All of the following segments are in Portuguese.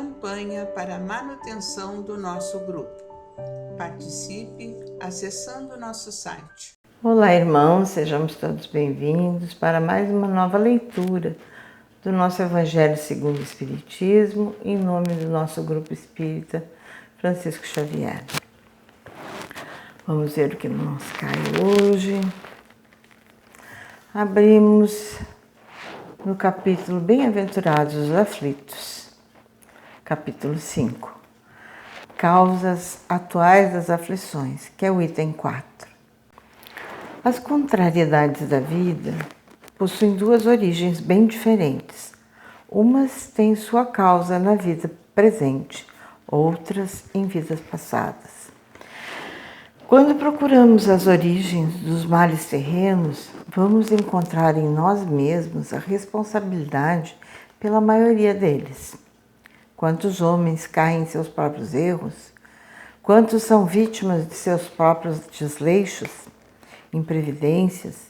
campanha para a manutenção do nosso grupo. Participe acessando nosso site. Olá, irmãos, sejamos todos bem-vindos para mais uma nova leitura do nosso Evangelho segundo o Espiritismo, em nome do nosso grupo espírita Francisco Xavier. Vamos ver o que nos cai hoje. Abrimos no capítulo Bem-aventurados os aflitos, capítulo 5. Causas atuais das aflições, que é o item 4. As contrariedades da vida possuem duas origens bem diferentes. Umas têm sua causa na vida presente, outras em vidas passadas. Quando procuramos as origens dos males terrenos, vamos encontrar em nós mesmos a responsabilidade pela maioria deles. Quantos homens caem em seus próprios erros? Quantos são vítimas de seus próprios desleixos, imprevidências,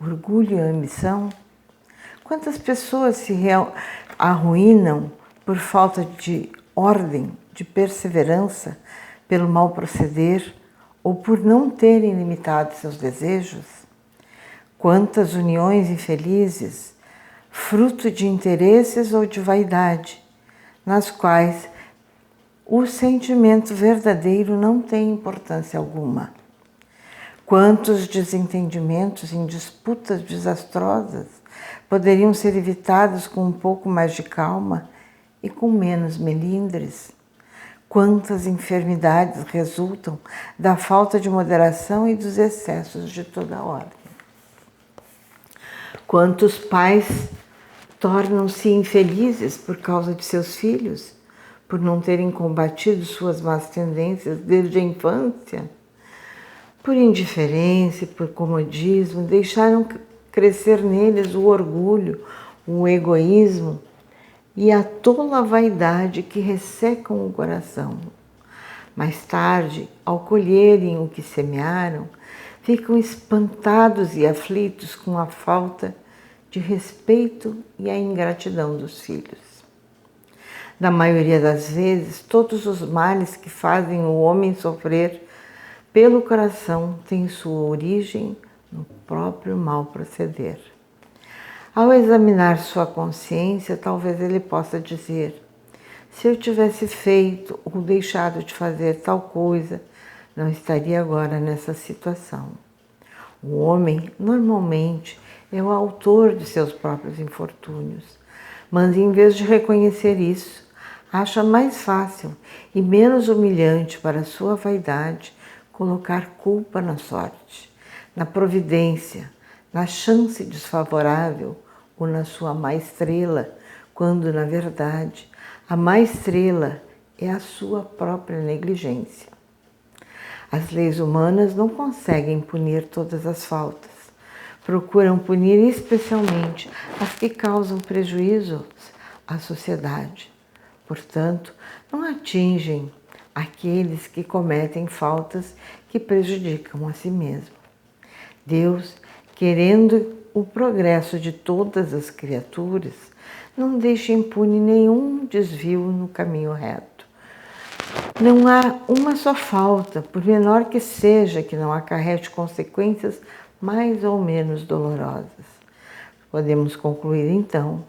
orgulho e ambição? Quantas pessoas se arruinam por falta de ordem, de perseverança, pelo mau proceder ou por não terem limitado seus desejos? Quantas uniões infelizes, fruto de interesses ou de vaidade, nas quais o sentimento verdadeiro não tem importância alguma? Quantos desentendimentos em disputas desastrosas poderiam ser evitados com um pouco mais de calma e com menos melindres? Quantas enfermidades resultam da falta de moderação e dos excessos de toda ordem? Quantos pais tornam-se infelizes por causa de seus filhos, por não terem combatido suas más tendências desde a infância? Por indiferença e por comodismo, deixaram crescer neles o orgulho, o egoísmo e a tola vaidade que ressecam o coração. Mais tarde, ao colherem o que semearam, ficam espantados e aflitos com a falta de respeito e a ingratidão dos filhos. Na maioria das vezes, todos os males que fazem o homem sofrer pelo coração têm sua origem no próprio mau proceder. Ao examinar sua consciência, talvez ele possa dizer: se eu tivesse feito ou deixado de fazer tal coisa, não estaria agora nessa situação. O homem, normalmente, é o autor de seus próprios infortúnios, mas em vez de reconhecer isso, acha mais fácil e menos humilhante para sua vaidade colocar culpa na sorte, na providência, na chance desfavorável ou na sua má estrela, quando, na verdade, a má estrela é a sua própria negligência. As leis humanas não conseguem punir todas as faltas. Procuram punir especialmente as que causam prejuízo à sociedade. Portanto, não atingem aqueles que cometem faltas que prejudicam a si mesmo. Deus, querendo o progresso de todas as criaturas, não deixa impune nenhum desvio no caminho reto. Não há uma só falta, por menor que seja, que não acarrete consequências mais ou menos dolorosas. Podemos concluir, então,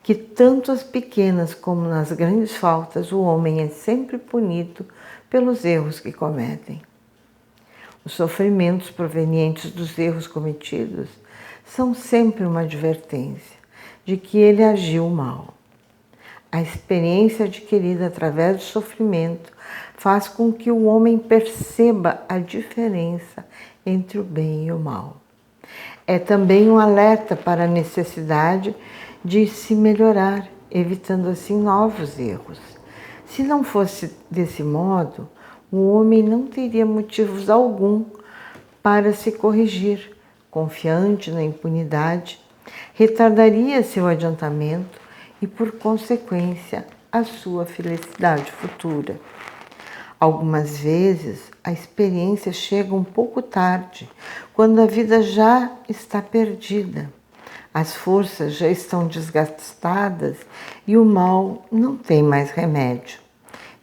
que tanto as pequenas como nas grandes faltas o homem é sempre punido pelos erros que cometem. Os sofrimentos provenientes dos erros cometidos são sempre uma advertência de que ele agiu mal. A experiência adquirida através do sofrimento faz com que o homem perceba a diferença entre o bem e o mal. É também um alerta para a necessidade de se melhorar, evitando assim novos erros. Se não fosse desse modo, o homem não teria motivos algum para se corrigir. Confiante na impunidade, retardaria seu adiantamento e, por consequência, a sua felicidade futura. Algumas vezes, a experiência chega um pouco tarde, quando a vida já está perdida. As forças já estão desgastadas e o mal não tem mais remédio.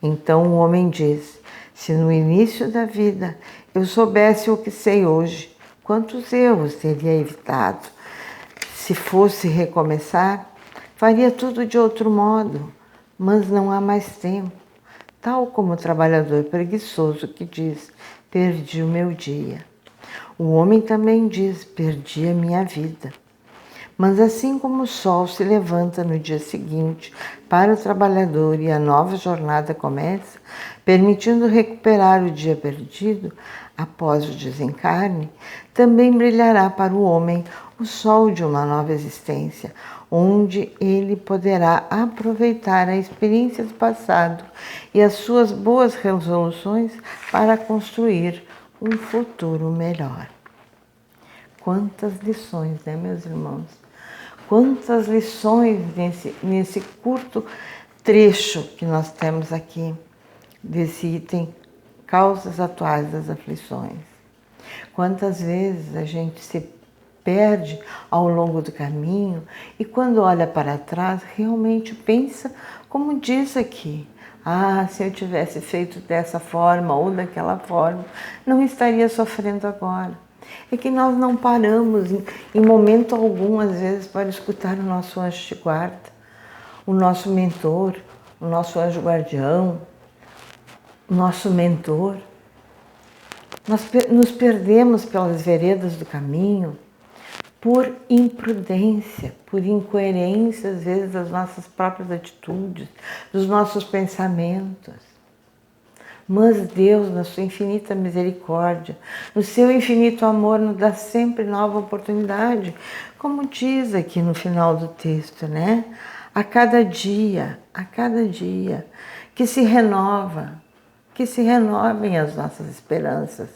Então o homem diz: se no início da vida eu soubesse o que sei hoje, quantos erros teria evitado? Se fosse recomeçar, faria tudo de outro modo, mas não há mais tempo. Tal como o trabalhador preguiçoso que diz: perdi o meu dia. O homem também diz: perdi a minha vida. Mas assim como o sol se levanta no dia seguinte para o trabalhador e a nova jornada começa, permitindo recuperar o dia perdido após o desencarne, também brilhará para o homem o sol de uma nova existência, onde ele poderá aproveitar a experiência do passado e as suas boas resoluções para construir um futuro melhor. Quantas lições, né, meus irmãos? Quantas lições nesse curto trecho que nós temos aqui, desse item Causas Atuais das Aflições. Quantas vezes a gente se perde ao longo do caminho e quando olha para trás realmente pensa como diz aqui: ah, se eu tivesse feito dessa forma ou daquela forma, não estaria sofrendo agora. É que nós não paramos em momento algum, às vezes, para escutar o nosso anjo de guarda, o nosso mentor, o nosso anjo guardião, o nosso mentor. Nós nos perdemos pelas veredas do caminho por imprudência, por incoerência, às vezes, das nossas próprias atitudes, dos nossos pensamentos. Mas Deus, na sua infinita misericórdia, no seu infinito amor, nos dá sempre nova oportunidade, como diz aqui no final do texto, né? A cada dia, que se renovem as nossas esperanças.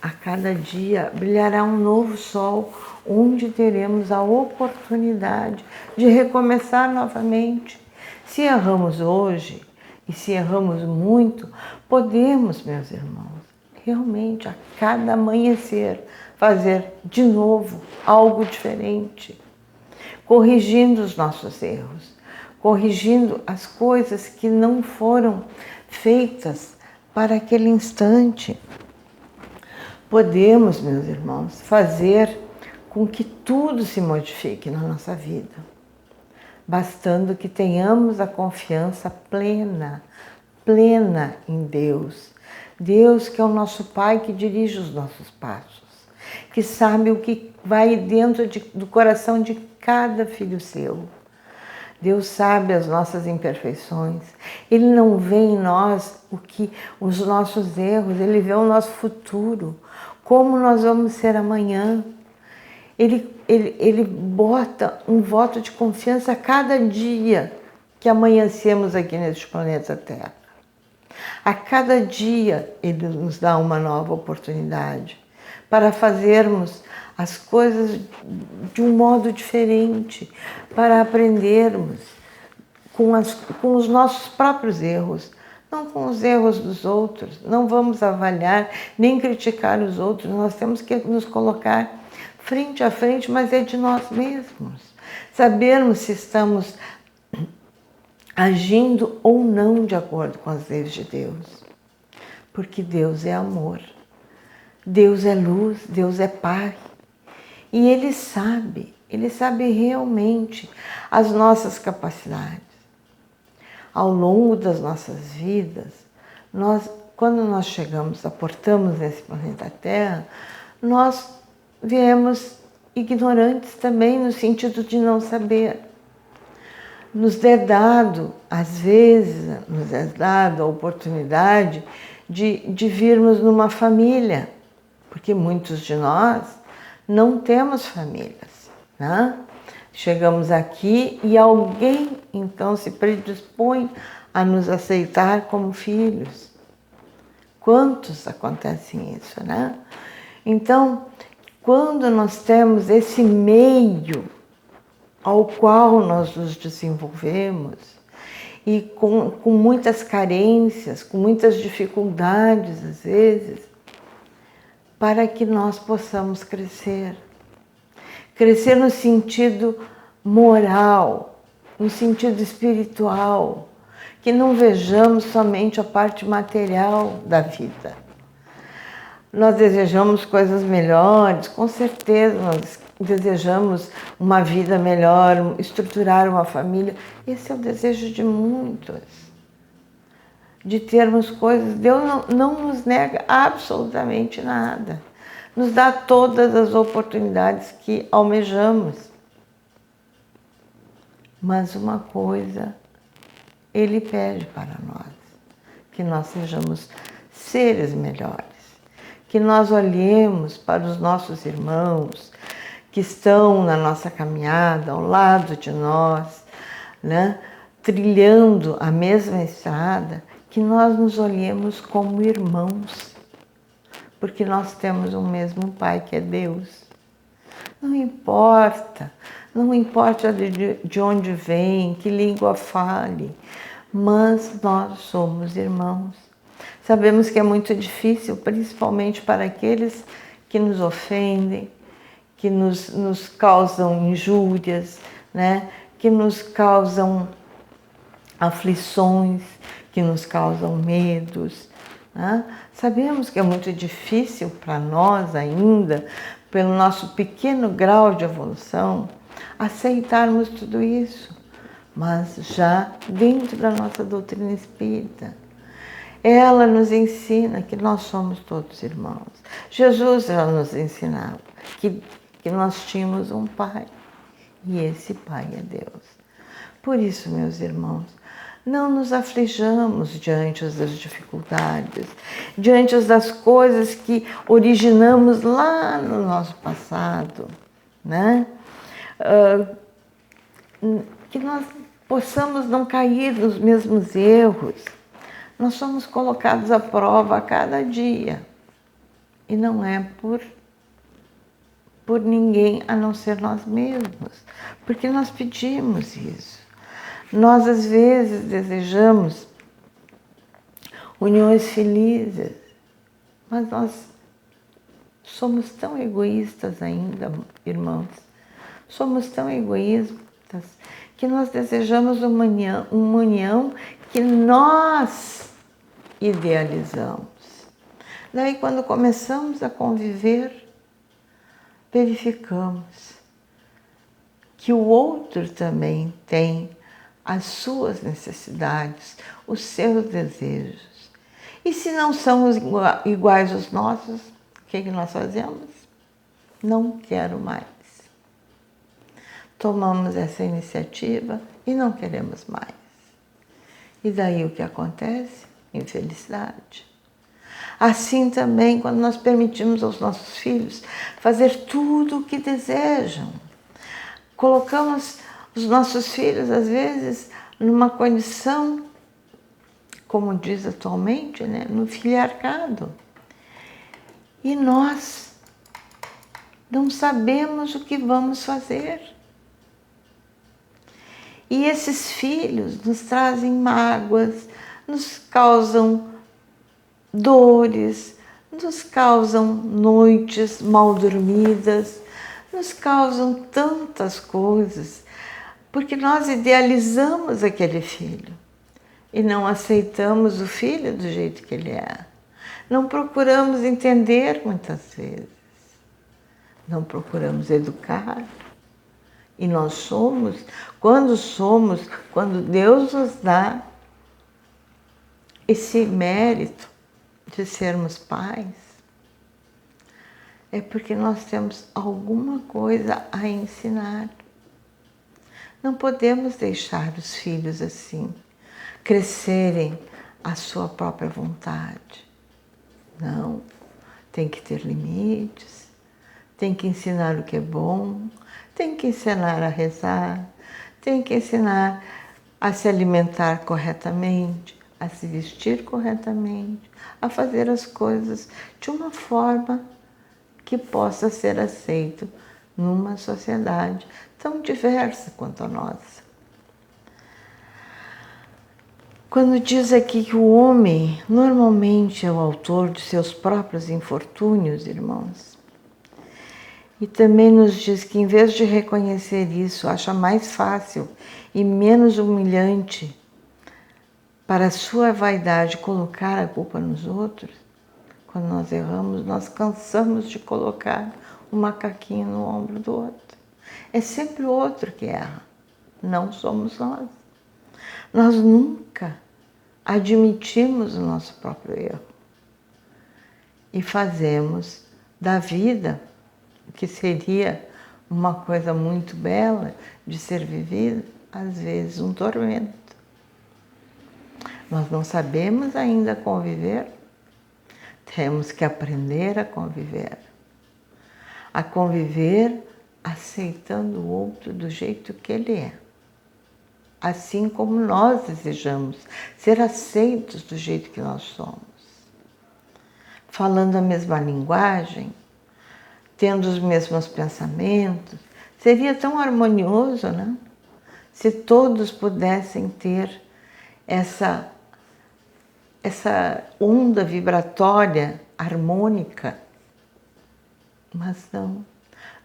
A cada dia brilhará um novo sol, onde teremos a oportunidade de recomeçar novamente. Se erramos hoje, e se erramos muito, podemos, meus irmãos, realmente a cada amanhecer fazer de novo algo diferente, corrigindo os nossos erros, corrigindo as coisas que não foram feitas para aquele instante. Podemos, meus irmãos, fazer com que tudo se modifique na nossa vida, bastando que tenhamos a confiança plena em Deus. Deus que é o nosso Pai que dirige os nossos passos, que sabe o que vai dentro do coração de cada filho seu. Deus sabe as nossas imperfeições. Ele não vê em nós os nossos erros, Ele vê o nosso futuro, como nós vamos ser amanhã. Ele bota um voto de confiança a cada dia que amanhecemos aqui neste planeta Terra. A cada dia Ele nos dá uma nova oportunidade para fazermos as coisas de um modo diferente, para aprendermos com os nossos próprios erros, não com os erros dos outros. Não vamos avaliar nem criticar os outros, nós temos que nos colocar frente a frente, mas é de nós mesmos. Sabermos se estamos agindo ou não de acordo com as leis de Deus. Porque Deus é amor, Deus é luz, Deus é Pai. E Ele sabe realmente as nossas capacidades. Ao longo das nossas vidas, quando nós aportamos nesse planeta Terra, nós viemos ignorantes também, no sentido de não saber. Nos é dado, às vezes, a oportunidade de virmos numa família, porque muitos de nós não temos famílias, né? Chegamos aqui e alguém então se predispõe a nos aceitar como filhos. Quantos acontecem isso, né? Então, quando nós temos esse meio ao qual nós nos desenvolvemos e com muitas carências, com muitas dificuldades às vezes, para que nós possamos crescer. crescer no sentido moral, no sentido espiritual, que não vejamos somente a parte material da vida. Nós desejamos coisas melhores, com certeza nós desejamos uma vida melhor, estruturar uma família. Esse é o desejo de muitos, de termos coisas. Deus não nos nega absolutamente nada. Nos dá todas as oportunidades que almejamos. Mas uma coisa Ele pede para nós, que nós sejamos seres melhores, que nós olhemos para os nossos irmãos que estão na nossa caminhada, ao lado de nós, né, trilhando a mesma estrada, que nós nos olhemos como irmãos, porque nós temos um mesmo Pai que é Deus. Não importa de onde vem, que língua fale, mas nós somos irmãos. Sabemos que é muito difícil, principalmente para aqueles que nos ofendem, que nos causam injúrias, né? Que nos causam aflições, que nos causam medos. Né? Sabemos que é muito difícil para nós ainda, pelo nosso pequeno grau de evolução, aceitarmos tudo isso, mas já dentro da nossa doutrina espírita, ela nos ensina que nós somos todos irmãos. Jesus já nos ensinava que nós tínhamos um Pai, e esse Pai é Deus. Por isso, meus irmãos, não nos aflijamos diante das dificuldades, diante das coisas que originamos lá no nosso passado, né? Que nós possamos não cair nos mesmos erros. Nós somos colocados à prova a cada dia. E não é por ninguém a não ser nós mesmos, porque nós pedimos isso. Nós, às vezes, desejamos uniões felizes, mas nós somos tão egoístas ainda, irmãos. Somos tão egoístas que nós desejamos uma união que nós idealizamos. Daí, quando começamos a conviver, verificamos que o outro também tem as suas necessidades, os seus desejos. E se não são iguais aos nossos, o que nós fazemos? Não quero mais. Tomamos essa iniciativa e não queremos mais. E daí o que acontece? Infelicidade. Assim também, quando nós permitimos aos nossos filhos fazer tudo o que desejam, colocamos os nossos filhos, às vezes, numa condição, como diz atualmente, né, no filiarcado. E nós não sabemos o que vamos fazer. E esses filhos nos trazem mágoas, nos causam dores, nos causam noites mal dormidas, nos causam tantas coisas, porque nós idealizamos aquele filho e não aceitamos o filho do jeito que ele é. Não procuramos entender muitas vezes, não procuramos educar. E nós somos, quando Deus nos dá esse mérito de sermos pais, é porque nós temos alguma coisa a ensinar. Não podemos deixar os filhos assim, crescerem à sua própria vontade. Não, tem que ter limites, tem que ensinar o que é bom, tem que ensinar a rezar, tem que ensinar a se alimentar corretamente, a se vestir corretamente, a fazer as coisas de uma forma que possa ser aceito numa sociedade tão diversa quanto a nossa. Quando diz aqui que o homem normalmente é o autor de seus próprios infortúnios, irmãos, E também nos diz que, em vez de reconhecer isso, acha mais fácil e menos humilhante para a sua vaidade colocar a culpa nos outros. Quando nós erramos, nós cansamos de colocar o macaquinho no ombro do outro. É sempre o outro que erra, não somos nós. Nós nunca admitimos o nosso próprio erro e fazemos da vida, que seria uma coisa muito bela de ser vivida, às vezes um tormento. Nós não sabemos ainda conviver, temos que aprender a conviver aceitando o outro do jeito que ele é, assim como nós desejamos ser aceitos do jeito que nós somos, falando a mesma linguagem, tendo os mesmos pensamentos. Seria tão harmonioso, né? Se todos pudessem ter essa onda vibratória harmônica. Mas não,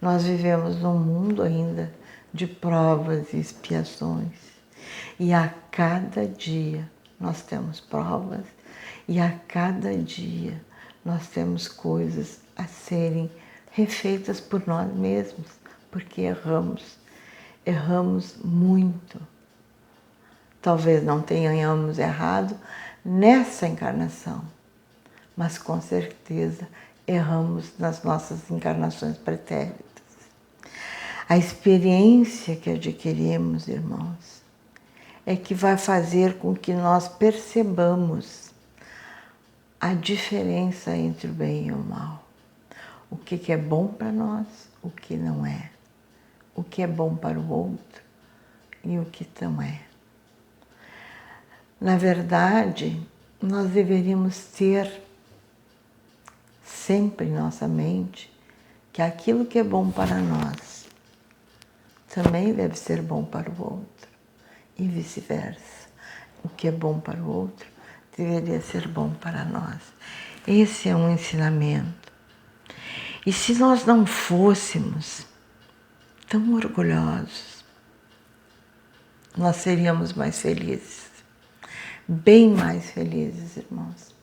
nós vivemos num mundo ainda de provas e expiações. E a cada dia nós temos provas e a cada dia nós temos coisas a serem refeitas por nós mesmos, porque erramos muito. Talvez não tenhamos errado nessa encarnação, mas com certeza erramos nas nossas encarnações pretéritas. A experiência que adquirimos, irmãos, é que vai fazer com que nós percebamos a diferença entre o bem e o mal. O que é bom para nós, o que não é. O que é bom para o outro e o que não é. Na verdade, nós deveríamos ter sempre em nossa mente que aquilo que é bom para nós também deve ser bom para o outro e vice-versa. O que é bom para o outro deveria ser bom para nós. Esse é um ensinamento. E se nós não fôssemos tão orgulhosos, nós seríamos mais felizes, bem mais felizes, irmãos.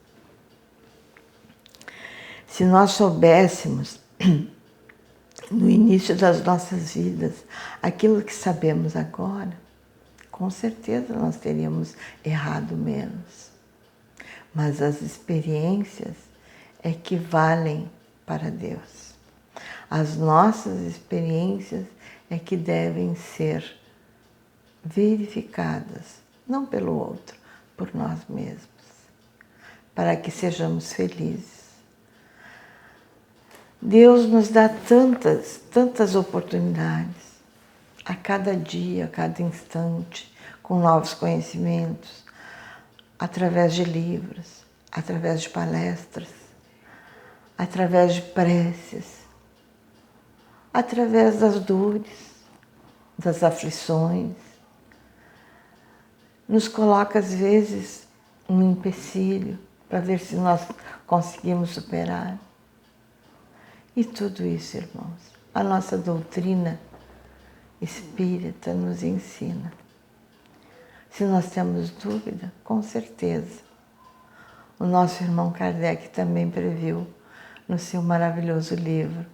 Se nós soubéssemos, no início das nossas vidas, aquilo que sabemos agora, com certeza nós teríamos errado menos. Mas as experiências é que valem para Deus. As nossas experiências é que devem ser verificadas, não pelo outro, por nós mesmos, para que sejamos felizes. Deus nos dá tantas oportunidades, a cada dia, a cada instante, com novos conhecimentos, através de livros, através de palestras, através de preces, através das dores, das aflições. Nos coloca, às vezes, um empecilho para ver se nós conseguimos superar. E tudo isso, irmãos, a nossa doutrina espírita nos ensina. Se nós temos dúvida, com certeza. O nosso irmão Kardec também previu no seu maravilhoso livro,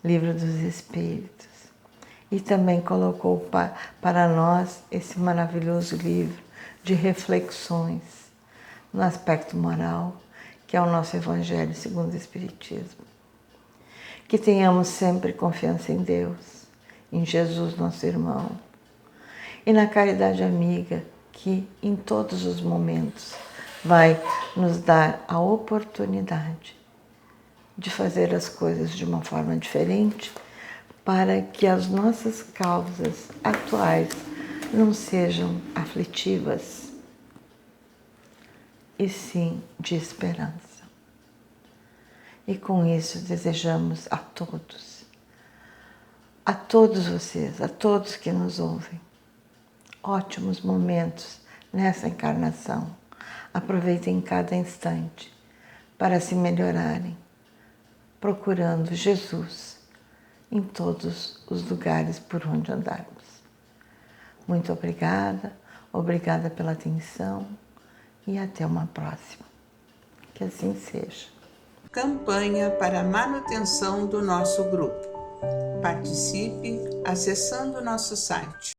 Livro dos Espíritos. E também colocou para nós esse maravilhoso livro de reflexões no aspecto moral, que é o nosso Evangelho segundo o Espiritismo. Que tenhamos sempre confiança em Deus, em Jesus, nosso irmão, e na caridade amiga, que em todos os momentos vai nos dar a oportunidade de fazer as coisas de uma forma diferente, para que as nossas causas atuais não sejam aflitivas, e sim de esperança. E com isso desejamos a todos vocês, a todos que nos ouvem, ótimos momentos nessa encarnação. Aproveitem cada instante para se melhorarem, procurando Jesus em todos os lugares por onde andarmos. Muito obrigada, obrigada pela atenção e até uma próxima. Que assim seja. Campanha para a manutenção do nosso grupo. Participe acessando nosso site